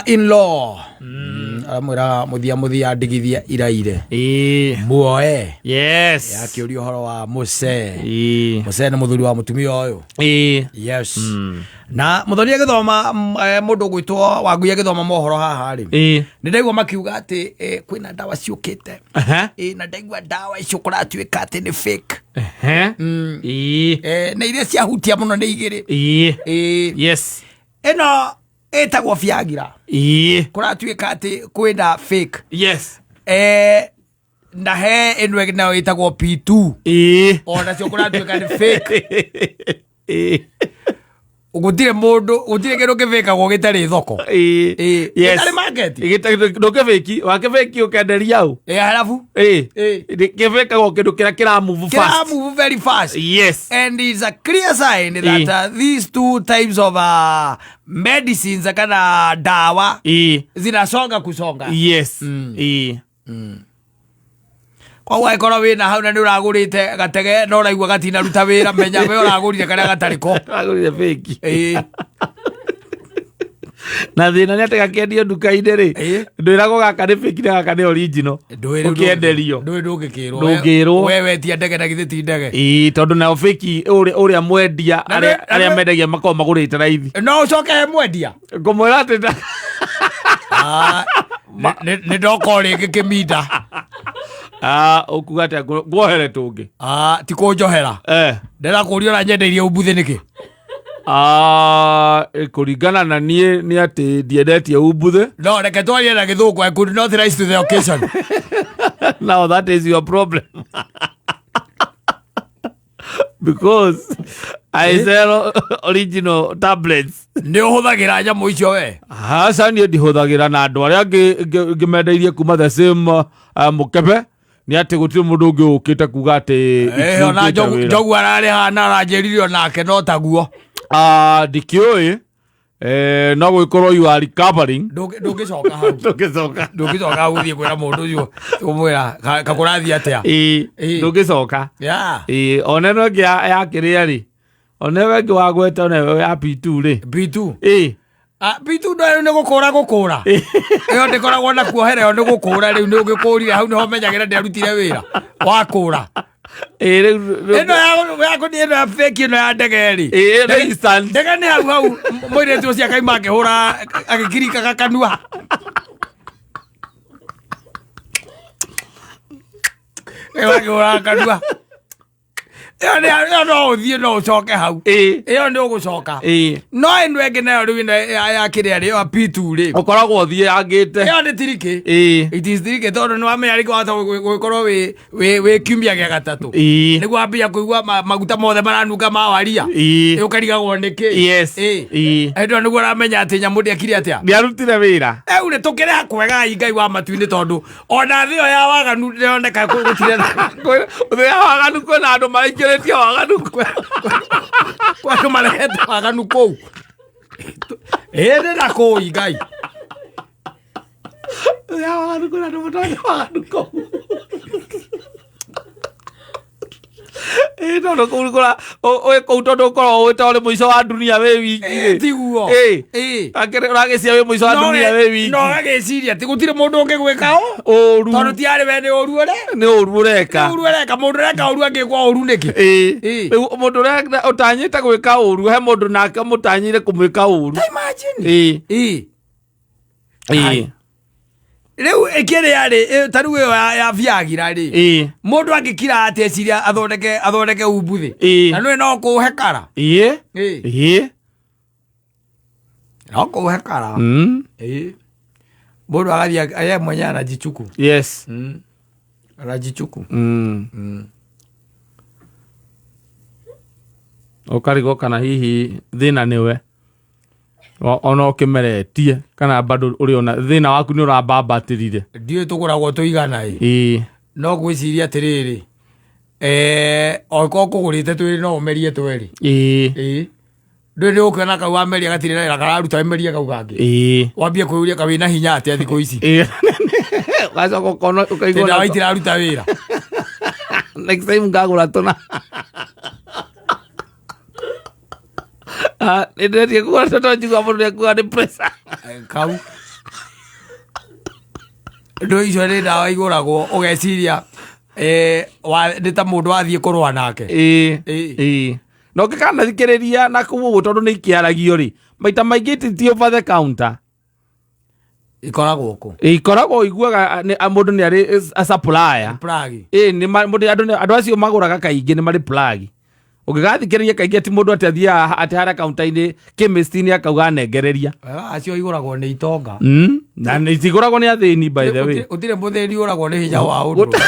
in-law amwira muthia ndigithia iraire muoe yes yakiuria horo wa Muse ni muthuri wa mutumia uyu yes na muthoni agithoma mundu gwitwo Wangui agithoma mohoro haha ri ni ndaigua makiuga ati kwina ndawa ciukite na ndaigua ndawa icio kuratuika ati ni fake na iria ciahutia muno ni igiri yes eno etagwo Viagra kuratuika ati kwina fake yes na he eno nayo etagwo P2 ona cio kuratuika ni fake ugutire mundu gutire kindu kivekagwo gitari thoko yes gitari market ndo kiveki wa kiveki ukenderia au halafu kivekagwo kindu kira move fast move very fast yes and it's a clear sign that these two types of medicines kana dawa zinasonga kusonga yes kwa waikora wina hau na ni uragurite gatege no raigua gatina ruta wira menya we uragurire kana gatariko uragurire fake na thina ni atega kendio nduka-ini ri ndwiragwo gaka ni fake na gaka ni original ukienderio ndungirwo wewe ti ndege na githi ti ndege tondu na fake uria mwendia aria mendagia makao magurite raithi no ucoke mwendia ngumwira ati ni ndoko ringi kiminda ukuga ati nguohere tungi ti kunjohera ndera kuria na nyendeirie umbuthi niki kuringana na nie ni ati ndiendetie umbuthi no reke twarie na githungu I could not rise to the occasion now that is your problem because I sell original tablets ni uhuthagira nyamu icio we hasa ni ndihuthagira na andu aria ngimendeirie kuma the same mukebe ni ati gutire mundu ungi ukite kuga ati ona jogu arari hana aranjiririo nake no taguo ndikioi no gwikorwo you are recovering ndungicoka hau ndungicoka hau thie kwira mundu ucio umwira kakurathi atia ndungicoka oneno ngi yakiria ri onewe ngi wagweta onewe ya P2 ri P2 P2 ndo ni gukura iyo ndikoragwo na kuohera iyo ni gukura riu ni ugikurire hau niho menyagira ndirutire wira wakura eno yako ni eno ya fake eno ya ndegeri ndege ni hau mwire tu cia kaima akihura agikirika gakanua akihura kanua no uthie no ucoke hau iyo ni ugucoka no eno enge nayo riu ya kiria ri ya P2 ri ukoragwo thie angite iyo ni tiriki it is tiriki tondu ni wamenya riko hata gukorwo we kiumia gia gatatu niguo ambia kuigua maguta mothe maranunga ma waria ukarigagwo niki endo niguo ramenya ati nyamu ndiakire atia ndiarutire wira ni tukire kwega Ngai wa matu-ini tondu ona thio ya waganu ndioneka gutire thio ya waganu kwina andu maraingiritie waganu kwa marehete waganu kou na koi Ngai ya waganu kwina andu waganu kou tondu kurikura kou tondu ukorwo wita uri muico wa dunia wi wiki tiguo uragicia wi muico wa dunia wi wiki no agiciria ati gutire mundu ungi gwika uru tondu ti ari we ni uru ure ni uru ureka mundu ureka uru angikwa uru niki mundu ureka utanyite gwika uru he mundu nake mutanyire kumwika uru imagine riu ikiri yari taru ya Viagra ri mundu angikira ateciria athondeke umbuthi na no kuhekara no kuhekara mundu agathia aya mwenya anajichuku yes anajichuku ukarigo kana hihi thina niwe ona ukimeretie kana bado uri ona thina waku ni urabambatirire ndiye tuguragwo tuigana no gwiciria atiriri oko kugurite twiri no umerie tweri ndwe ni ukena kau ameria gatire na kararuta emeria kau gangi wambie kwiuria kawina hinya ati thiko ici gacoka kono ukaigwa na waitira ruta wira next time ngagura tuna ndio kuwa toto jua hapo ndio kuwa ni pressure kau ndo icio nä ndawa igåragwo å geciria nä ta må ndå wathiä kå rwa nake no ngä kanathikä rä ria na kå guo tondå nä ikiaragio rä maita maingä ti over the counter ikoragwo kå ikoragwo iguaga må ndå nä arä a supplier andå acio magå raga kaingä nä marä plagi å ngä gathikä rä ria kaingä ti må ndå atä athiaga atä harä kaunta-inä chemist-inä akauga nengereria acio igå ragwo nä itonga na nä itigå ragwo nä athä ni by the way å tirä må thä ni å ragwo nä hinya wa å ndå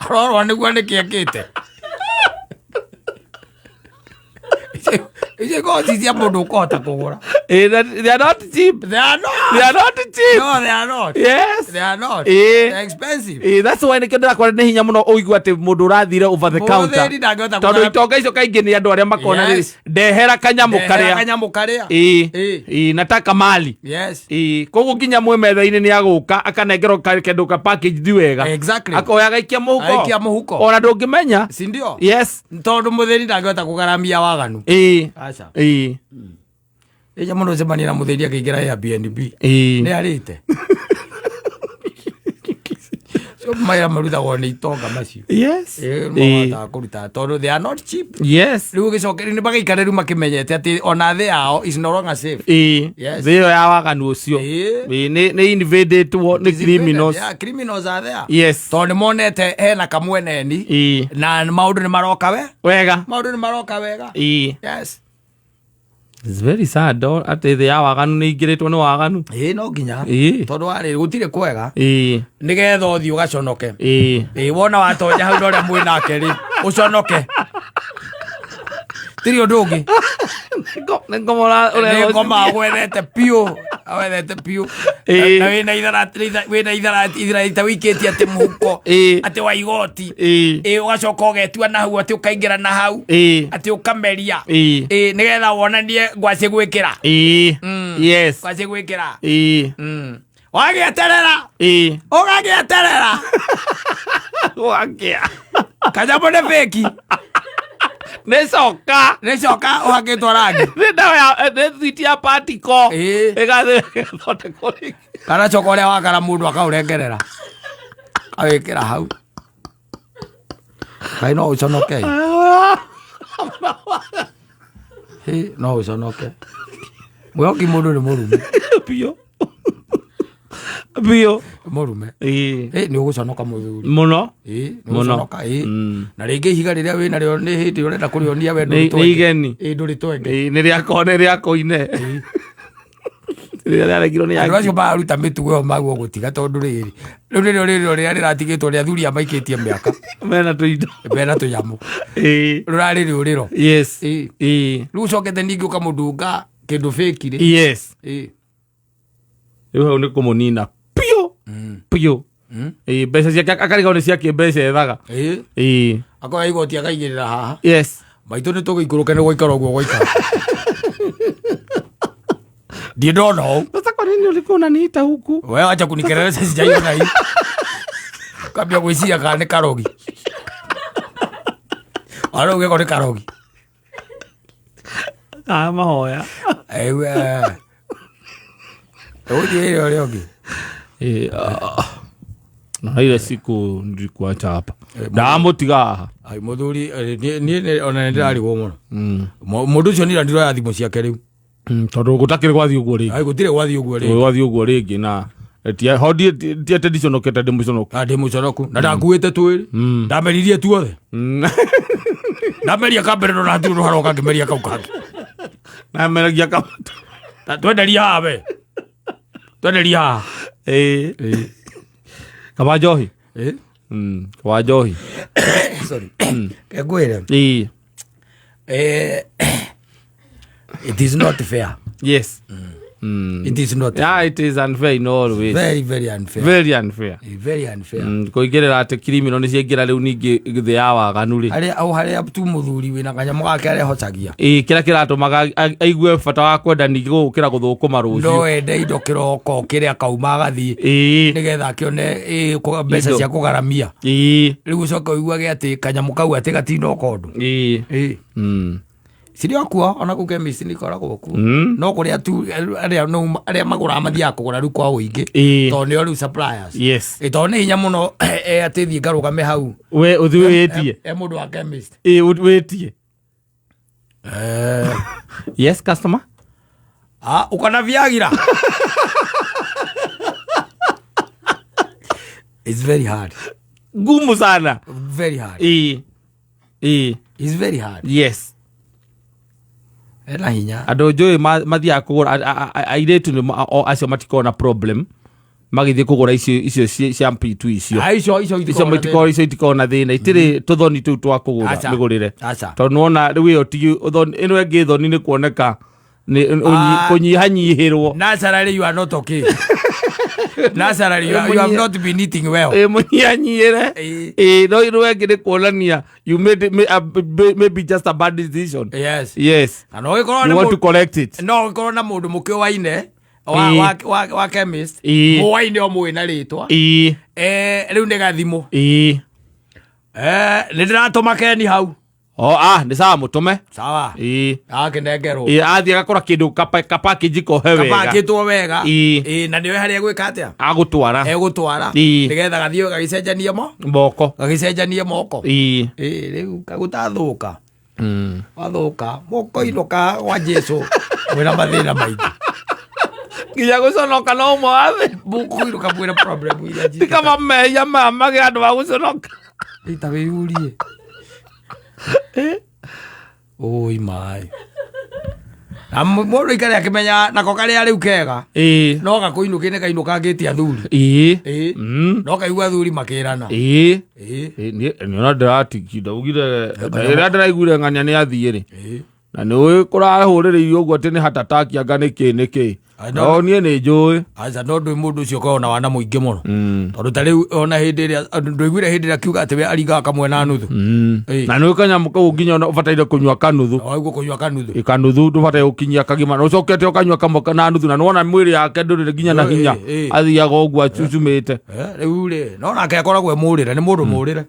rorwa nä guo nä kä ekä te icio koci cia må ndå å kohota kå gå ra they are not cheap. They are not. They are not cheap. No, they are not. Yes. They are not. They're expensive. That's why nikio ndakora nä hinya muno uigua atä må ndå rathire over the counter tondå itonga icio kaingä nä andå arä a makona ndehera kanyamå karä a nataka mali koguo nginya mwä metha-inä nä agå ka akanengerwo kendå ka package wega akoya gaikia må huko ona ndå ngä menya tondå må thä ni ndangähota kå garamia waganu ija må ndå cemania na må thä ri akä ingä ra Airbnb nä arä te maira marutagwo nä itonga macio nohotaga kå ruta tondå they are not cheap rä u gä coke nä magaikare rä u makä menyete atä ona thä yao is no longer safe thä ä yo ya waganu å cio nä invadetwo nä criminals are there tondå nä monete hena kamweneni na maå ndå nä maroka wega It's very sad atä thä ya waganu nä ingä rä two nä waganu no nginya tondå warä gå tirä kwega nä getha å thiä å gaconoke wona watonya hau na å rä a mwä nake rä å conoke tirä å ndå å ngä nä ngoma gwethete piå na wä na itharata wä ikä tie atä må huko atä wa igoti å gacoka å getua na hau atä å kaingä ra na hau atä å kameria nä getha wonanie ngwacä gwä kä ra ngwacä gwä kä ra wagä eterera å gagä eterera kanyamå nä bäki nä coka å hakä two rangi nä thiti ya patiko ĩgathondekwo kana coka å rä a wakara må ndå akaå rengerera kawä kä ra hau kai no å conoke no å conoke mwä hoki må ndå nä må rume biå må rume nä å gå conoka må thuri må no na rä ngä ihiga rä rä a wä narä o nä hä ndä å renda kå rä onia we nä igeni ndå rä twenge nä rä ako nä rä ako ine rä rä aregirwo nä andå acio mararuta mä tugo ä yo maguo gå tiga tondå rä rä rä u nä rä o rä rä rä a rä ratigä two rä a thuri a maikä tie mä aka mena tå indo mena tå nyamå rå rarä rä å rä ro rä u cokete ningä å kamå ndunga kä ndå bäki rä rä u hau nä kå må nina piå mbeca ciake akarigwo nä ciakä mbeca ethaga akoya igoti akaigä rä ra haha maitå nä tå gä ikå rå ke nä gwaikara å guo gwaikara ndiä ndona å nä å rä kå na nä ita huku we wacha kunikerereza sijaiona hii kambia gwä ciria kana nä karogi arä u gä ko nä karogi mahoya å thiä rä o rä å ngä na ile siku nilikuacha hapa ndamå tiga haha må thuri ona nä ndä rarigwo må no må ndå å cio nä irandiroya thimå ciake rä u tondå gå takä rä gwathiä å guo rä gå tirä gwathiä å guo gwathiä å guo rä ngä na tiete ndiconokete ndä må conoku ndä må conoku na ndakuä te twä rä ndameririe tuothe ndameria kambere no natirå rå haroka ngä meria kau kangä nameragia twenderia haha we twenderia haha kaba njohi kaba njohi ke ngwä re it is not fair it is not it is unfair in all ways very unfair kå ra atä kirimino nä ciaingä ra rä u ningä thä ya waganu rä harä a tu må thuri wä na kanyamå gake arä hocagia kä rä a kä ratå maga aigue bata wa kwenda ningä gå kä ra gå thå kå ma rå no ende indo kä roko kä rä a kauma agathiä nä getha akä one mbeca cia kå garamia rä u gå coka å iguage atä kanyamå kau atä gatindoka å ndå Sirio kuo ona ku chemist ni koragwo ku no kuria tu aria magura mathia kugura ru kwa uingi to ni ru suppliers to ni hinya muno atithie ngarugame hau we uthiwetie mundu wa chemist wetie yes customer ukana Viagra it's very hard ngumu sana very hard it's very hard yes ena hinya ando njui mathia kugura airetu ni acio matikona problem magithie kugura icio cia mpitu icio icio itikona thina itiri tuthoni tu twa kugura migurire tondu nuona riu iyo tigi uthoni ino engi thoni ni kuoneka ni kunyihanyihirwo naturally you are not okay naturally you have not been eating well munyihanyihire no ino engi ni kuonania you made maybe just a bad decision yes and you want to correct it no korona mundu mukio waine wa chemist waine omwe na ritwa riu ni gathimo ni ndiratuma Keni hau ni sawa mutume sawa akinengerwo athie agakora kindu kapackage ko he wega kapakitwo wega na niwe haria gwika atia egutwara nigetha gathio gagicenjanie moko gagicenjanie moko riu kagutathuka wathuka moko inuka wa Jesu wira mathina maingi nginya guconoka no mwathi buku iruka mwira problem iria njika kama meya mage andu wa guconoka itawirurie oi mai mundu ikare akimenya nako karia riu kega no gakuinukine kainuka ngiti athuri no kaigua thuri makirana ni ona ndiratikida ugire ira ndiraiguire ng'ania ni athie ri na ni kurahuririo uguo ati ni hatataki anga niki no nie ni njui aca no ndui mundu ucio korona wana muingi muno tondu ta riu ona hindi iria nduiguire hindi iria kiuga ati we aringaga kamwe na nuthu na ni kanyamu kau nginya ubataire kunywa kanuthu waiguo kunywa kanuthu kanuthu ndubataire gukinyia kagima no cokete ukanywa kamwe na nuthu na nuona mwiri yake ndurire nginya na hinya athiaga uguo acucumite riu ri no nake akoragwo murire ni mundu murire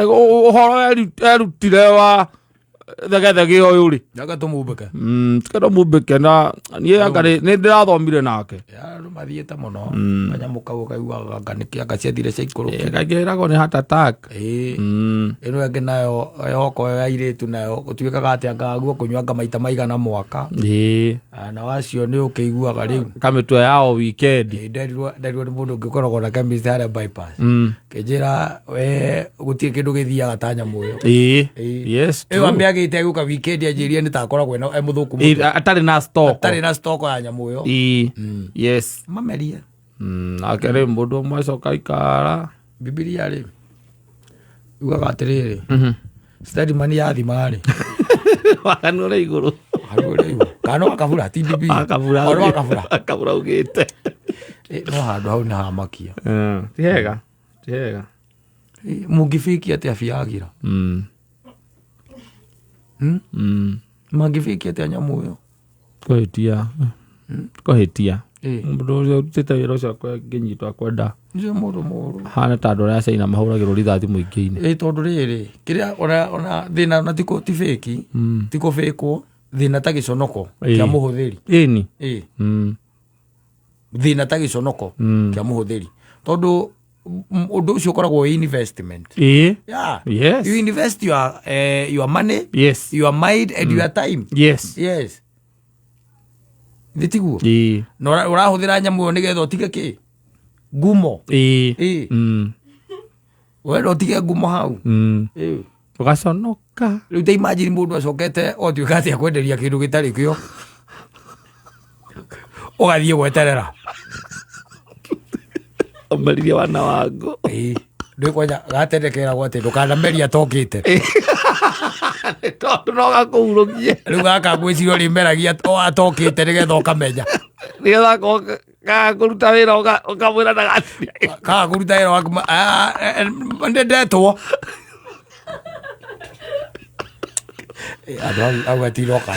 uhoro erutire wa thege uyu ri daga tumumbeke tikero mumbeke na nie angari ni ndirathomire nake ya mathiete muno kanyamu kau kaiguaga nganiki anga ciathire ciaikurukia kageragwo ni heart attack ino engi nayo yoko ya iritu nayo gutuikaga ati angaguo kunywanga maita maigana mwaka na wacio ni ukiguaga riu kamitwe yao weekend nderirwo ni mundu ungikoragwo na chemist haria bypass kinjira we gutie kindu githiaga ta nyamu yo yes agite guka weekend anjirie ni takoragwo no muthuku atari na stock ya nyamu yo yes mameria akere mundu mwacoka ikara Biblia ri ugaga atiriri study mani ya thimari wakanure iguru kano akabura TDB akabura ugite no handu hau na hamakia tihega mungifiki ati Viagra magifiki ati nyamu yo kohitia mundu ucio utite wira ucio kwa nginyitwa kwenda ndio muru hana ta ndora caina mahuragirwo rithathi muingi-ini tondu riri kiria ona thina na tiko ti fake tiko fake thina ta giconoko kia muhuthiri thina ta giconoko kia muhuthiri tondu undu ucio ukoragwo investment yes you invest your money your mind and your time yes nditiguo no urahuthira nyamu yo nigetha utige ki ngumo we no utige ngumo hau ugaconoka riu ta imagine mundu acokete otuika ati akwenderia kindu gitari kio ugathie gweterera omeririe wana wangu ndikwaja gaterekera gwate ndukanameria tokite tondu no gakuhurukie riu gaka gwicirio rimeragia atokite nigetha ukamenya nigetha gakuruta wira ukamwira na gakuruta wira ndendetwo andu au atiroka